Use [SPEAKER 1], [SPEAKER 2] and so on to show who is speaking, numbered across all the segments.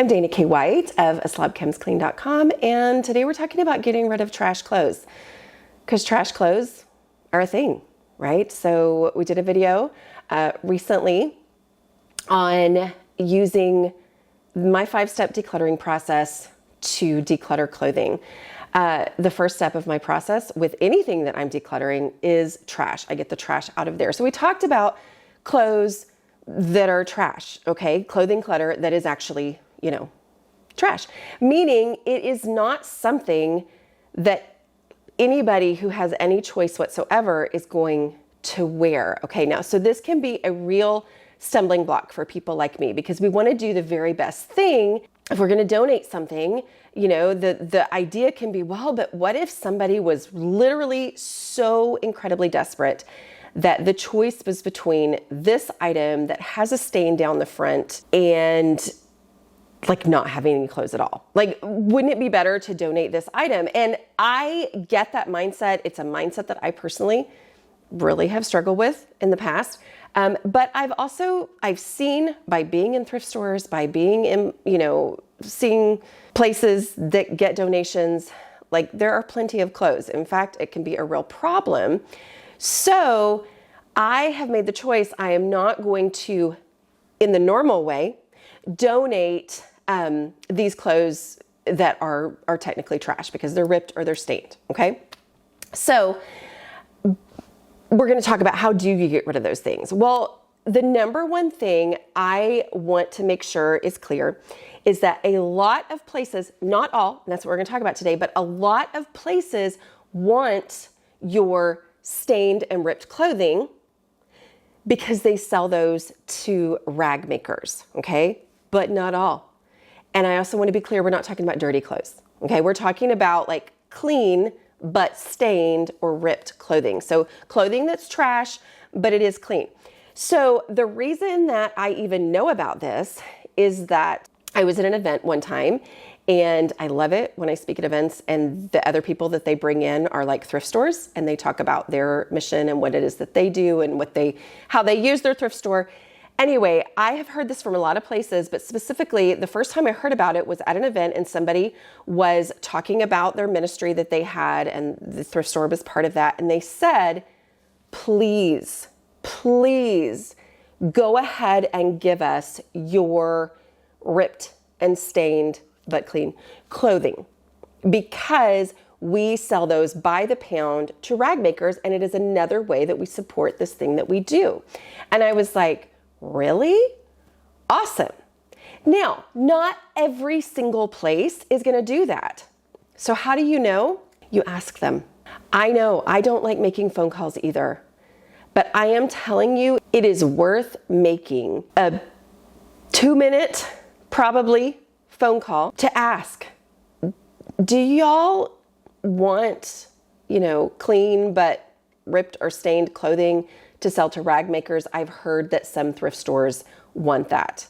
[SPEAKER 1] I'm Dana K. White of aslobchemsclean.com, and today we're talking about getting rid of trash clothes, because trash clothes are a thing, right? So we did a video recently on using my 5-step decluttering process to declutter clothing. The first step of my process with anything that I'm decluttering is trash. I get the trash out of there. So we talked about clothes that are trash, okay? Clothing clutter that is actually, trash. Meaning it is not something that anybody who has any choice whatsoever is going to wear, okay? Now, so this can be a real stumbling block for people like me, because we want to do the very best thing. If we're going to donate something, the idea can be, well, but what if somebody was literally so incredibly desperate that the choice was between this item that has a stain down the front and like not having any clothes at all? Like, wouldn't it be better to donate this item? And I get that mindset. It's a mindset that I personally really have struggled with in the past. But I've seen by being in thrift stores, by being in, seeing places that get donations, like there are plenty of clothes. In fact, it can be a real problem. So I have made the choice. I am not going to, in the normal way, donate these clothes that are technically trash because they're ripped or they're stained, okay? So we're going to talk about how do you get rid of those things. Well, the number one thing I want to make sure is clear is that a lot of places, not all, and that's what we're going to talk about today, but a lot of places want your stained and ripped clothing because they sell those to rag makers, okay? But not all. And I also want to be clear, we're not talking about dirty clothes, okay? We're talking about like clean but stained or ripped clothing. So clothing that's trash, but it is clean. So the reason that I even know about this is that I was at an event one time, and I love it when I speak at events and the other people that they bring in are like thrift stores, and they talk about their mission and what it is that they do and how they use their thrift store. Anyway, I have heard this from a lot of places, but specifically the first time I heard about it was at an event, and somebody was talking about their ministry that they had, and the thrift store was part of that. And they said, please go ahead and give us your ripped and stained but clean clothing, because we sell those by the pound to rag makers, and it is another way that we support this thing that we do. And I was like, really? Awesome. Now, not every single place is going to do that. So how do you know? You ask them. I know I don't like making phone calls either, but I am telling you, it is worth making a 2-minute, probably, phone call to ask, do y'all want, clean but ripped or stained clothing to sell to rag makers? I've heard that some thrift stores want that.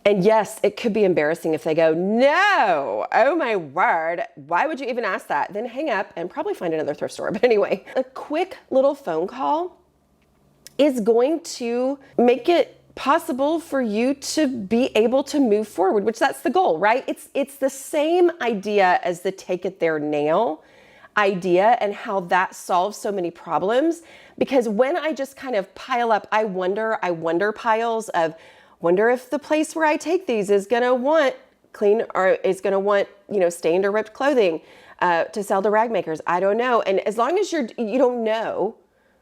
[SPEAKER 1] And yes, it could be embarrassing if they go, no, oh my word, why would you even ask that? Then hang up and probably find another thrift store. But anyway, a quick little phone call is going to make it possible for you to be able to move forward, which that's the goal, right? It's the same idea as the take it there now idea, and how that solves so many problems. Because when I just kind of pile up, I wonder piles of, wonder if the place where I take these is gonna want clean or is gonna want, stained or ripped clothing to sell to rag makers. I don't know. And as long as you don't know,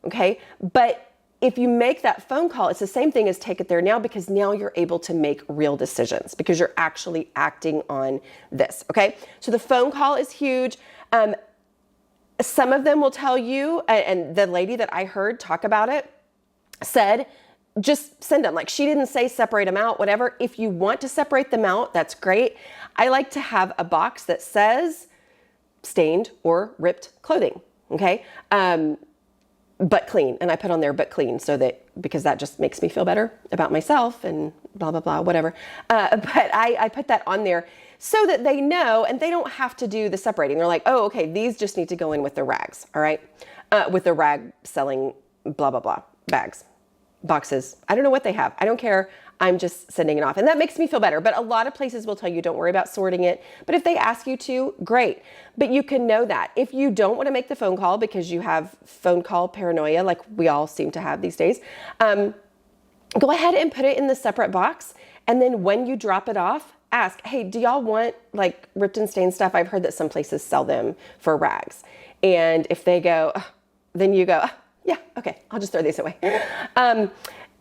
[SPEAKER 1] okay? But if you make that phone call, it's the same thing as take it there now, because now you're able to make real decisions because you're actually acting on this, okay? So the phone call is huge. Some of them will tell you, and the lady that I heard talk about it said, just send them. Like, she didn't say separate them out, whatever. If you want to separate them out, that's great. I like to have a box that says stained or ripped clothing, okay? But clean. And I put on there, but clean, because that just makes me feel better about myself and blah, blah, blah, whatever. But I put that on there so that they know, and they don't have to do the separating. They're like, oh, okay, these just need to go in with the rags, all right? With the rag selling blah, blah, blah, bags, boxes. I don't know what they have. I don't care. I'm just sending it off. And that makes me feel better. But a lot of places will tell you don't worry about sorting it. But if they ask you to, great. But you can know that. If you don't want to make the phone call because you have phone call paranoia, like we all seem to have these days, go ahead and put it in the separate box. And then when you drop it off, ask, hey, do y'all want like ripped and stained stuff? I've heard that some places sell them for rags. And if they go, then you go, yeah, okay, I'll just throw these away.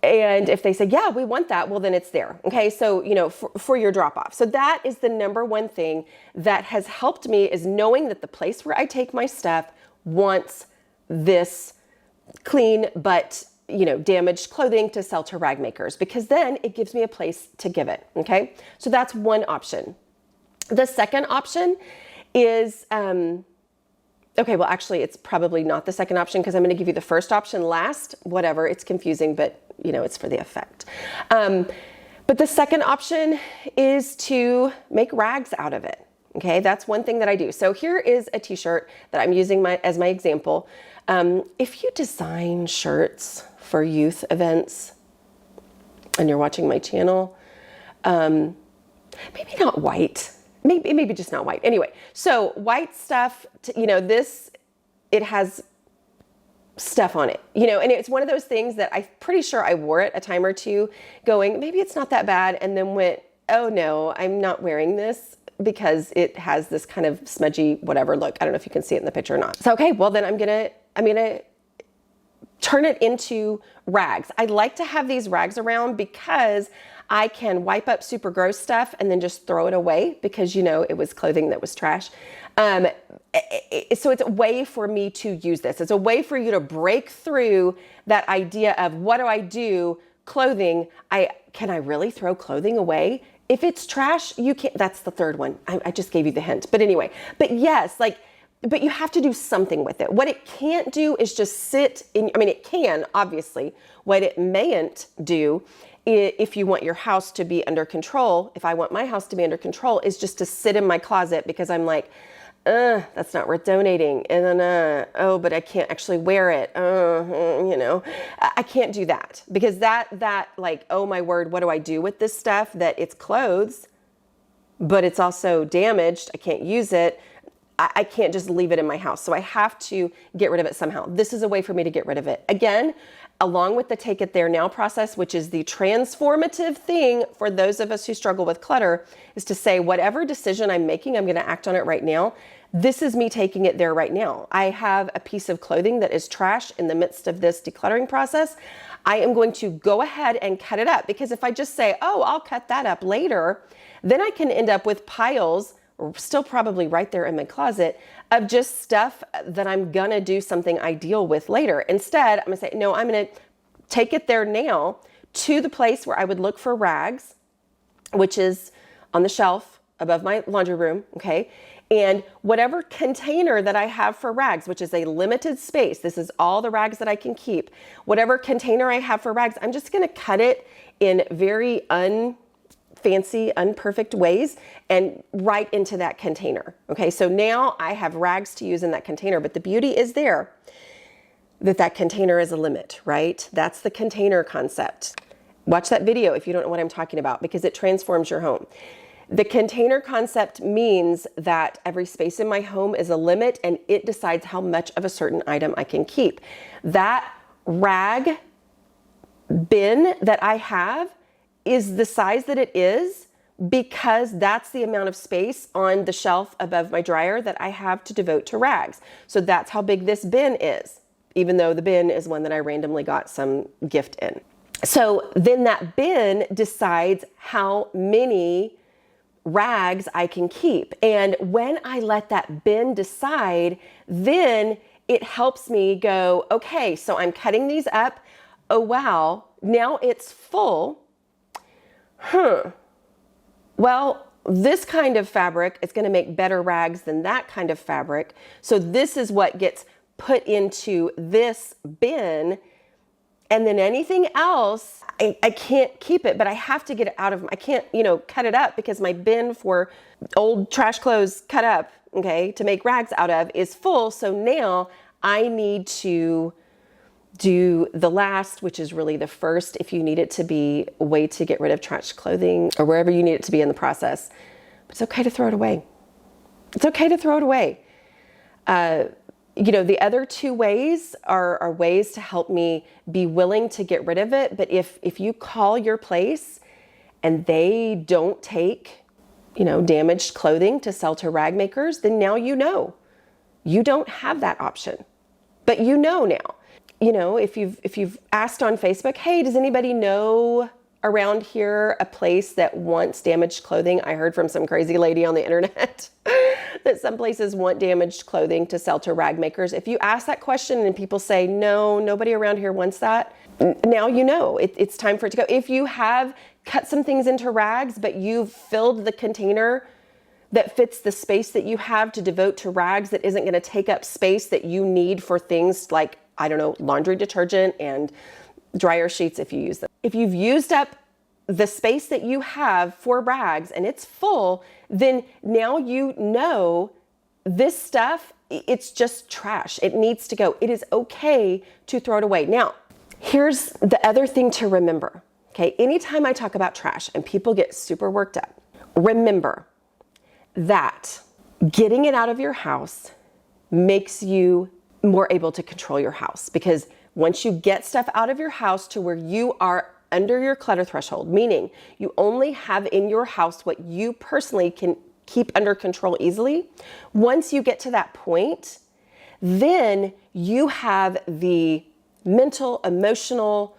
[SPEAKER 1] And if they say, yeah, we want that, well, then it's there. Okay, so, for your drop off. So that is the number one thing that has helped me, is knowing that the place where I take my stuff wants this clean but damaged clothing to sell to rag makers, because then it gives me a place to give it. Okay, so that's one option. The second option is, okay, well, actually, it's probably not the second option, because I'm going to give you the first option last. Whatever, it's confusing, but it's for the effect. But the second option is to make rags out of it. Okay, that's one thing that I do. So here is a t-shirt that I'm using as my example. If you design shirts for youth events and you're watching my channel, maybe not white, maybe just not white. Anyway, so white stuff, it has stuff on it, and it's one of those things that I'm pretty sure I wore it a time or two going, maybe it's not that bad. And then went, oh no, I'm not wearing this because it has this kind of smudgy, whatever look. I don't know if you can see it in the picture or not. So, okay, well then I'm gonna turn it into rags. I like to have these rags around because I can wipe up super gross stuff and then just throw it away because, it was clothing that was trash. So it's a way for me to use this. It's a way for you to break through that idea of, what do I do? Clothing. Can I really throw clothing away? If it's trash, you can't. That's the third one. I just gave you the hint. But anyway, but yes, but you have to do something with it. What it can't do is just sit in, it can, obviously. What it mayn't do, if you want your house to be under control, if I want my house to be under control, is just to sit in my closet because I'm like, that's not worth donating. And then, but I can't actually wear it. I can't do that, because that like, oh my word, what do I do with this stuff that it's clothes, but it's also damaged. I can't use it. I can't just leave it in my house. So I have to get rid of it somehow. This is a way for me to get rid of it. Again, along with the take it there now process, which is the transformative thing for those of us who struggle with clutter, is to say, whatever decision I'm making, I'm going to act on it right now. This is me taking it there right now. I have a piece of clothing that is trash in the midst of this decluttering process. I am going to go ahead and cut it up, because if I just say, oh, I'll cut that up later, then I can end up with piles, still probably right there in my closet, of just stuff that I'm gonna do something ideal with later. Instead, I'm gonna say, no, I'm gonna take it there now to the place where I would look for rags, which is on the shelf above my laundry room, okay? And whatever container that I have for rags, which is a limited space, this is all the rags that I can keep, whatever container I have for rags, I'm just gonna cut it in very fancy, unperfect ways and right into that container. Okay, so now I have rags to use in that container, but the beauty is there that container is a limit, right? That's the container concept. Watch that video if you don't know what I'm talking about, because it transforms your home. The container concept means that every space in my home is a limit, and it decides how much of a certain item I can keep. That rag bin that I have is the size that it is because that's the amount of space on the shelf above my dryer that I have to devote to rags. So that's how big this bin is, even though the bin is one that I randomly got some gift in. So then that bin decides how many rags I can keep. And when I let that bin decide, then it helps me go, okay, so I'm cutting these up. Oh, wow, now it's full. Well, this kind of fabric is going to make better rags than that kind of fabric. So this is what gets put into this bin. And then anything else, I can't keep it, but I have to get it out of, I can't, cut it up, because my bin for old trash clothes cut up, okay, to make rags out of is full. So now I need to Do the last, which is really the first, if you need it to be a way to get rid of trash clothing or wherever you need it to be in the process. But it's okay to throw it away. It's okay to throw it away. The other two ways are ways to help me be willing to get rid of it. But if you call your place and they don't take, damaged clothing to sell to rag makers, then now you know. You don't have that option. But now. If you've asked on Facebook, hey, does anybody know around here a place that wants damaged clothing? I heard from some crazy lady on the internet that some places want damaged clothing to sell to rag makers. If you ask that question and people say, no, nobody around here wants that, now it's time for it to go. If you have cut some things into rags, but you've filled the container that fits the space that you have to devote to rags that isn't going to take up space that you need for things like, laundry detergent and dryer sheets if you use them. If you've used up the space that you have for rags and it's full, then now this stuff, it's just trash. It needs to go. It is okay to throw it away. Now, here's the other thing to remember. Okay, anytime I talk about trash and people get super worked up, remember that getting it out of your house makes you more able to control your house, because once you get stuff out of your house to where you are under your clutter threshold, meaning you only have in your house what you personally can keep under control easily, once you get to that point, then you have the mental, emotional,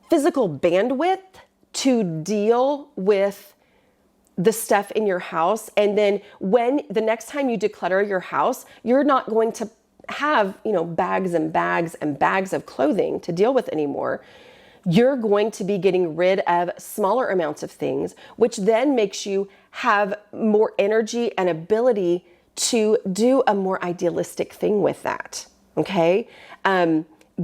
[SPEAKER 1] physical bandwidth to deal with the stuff in your house. And then when the next time you declutter your house, you're not going to have, bags and bags and bags of clothing to deal with anymore. You're going to be getting rid of smaller amounts of things, which then makes you have more energy and ability to do a more idealistic thing with that. Okay.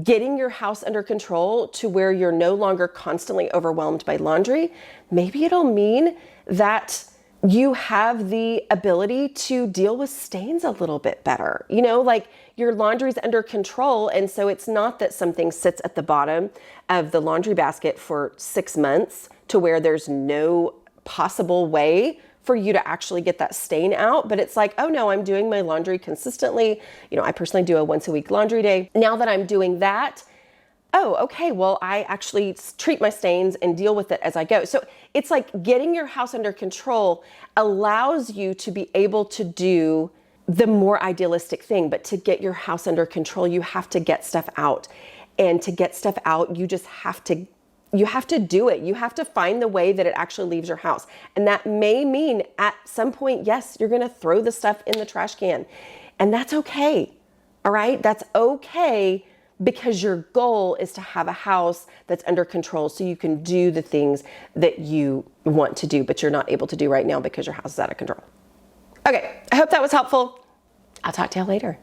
[SPEAKER 1] Getting your house under control to where you're no longer constantly overwhelmed by laundry. Maybe it'll mean that you have the ability to deal with stains a little bit better. Like your laundry's under control. And so it's not that something sits at the bottom of the laundry basket for 6 months to where there's no possible way for you to actually get that stain out. But it's like, oh no, I'm doing my laundry consistently. I personally do a once a week laundry day. Now that I'm doing that, oh, okay, well, I actually treat my stains and deal with it as I go. So it's like getting your house under control allows you to be able to do the more idealistic thing. But to get your house under control, you have to get stuff out. And to get stuff out, you have to do it. You have to find the way that it actually leaves your house. And that may mean at some point, yes, you're going to throw the stuff in the trash can. And that's okay. All right? That's okay, because your goal is to have a house that's under control so you can do the things that you want to do, but you're not able to do right now because your house is out of control. Okay, I hope that was helpful. I'll talk to y'all later.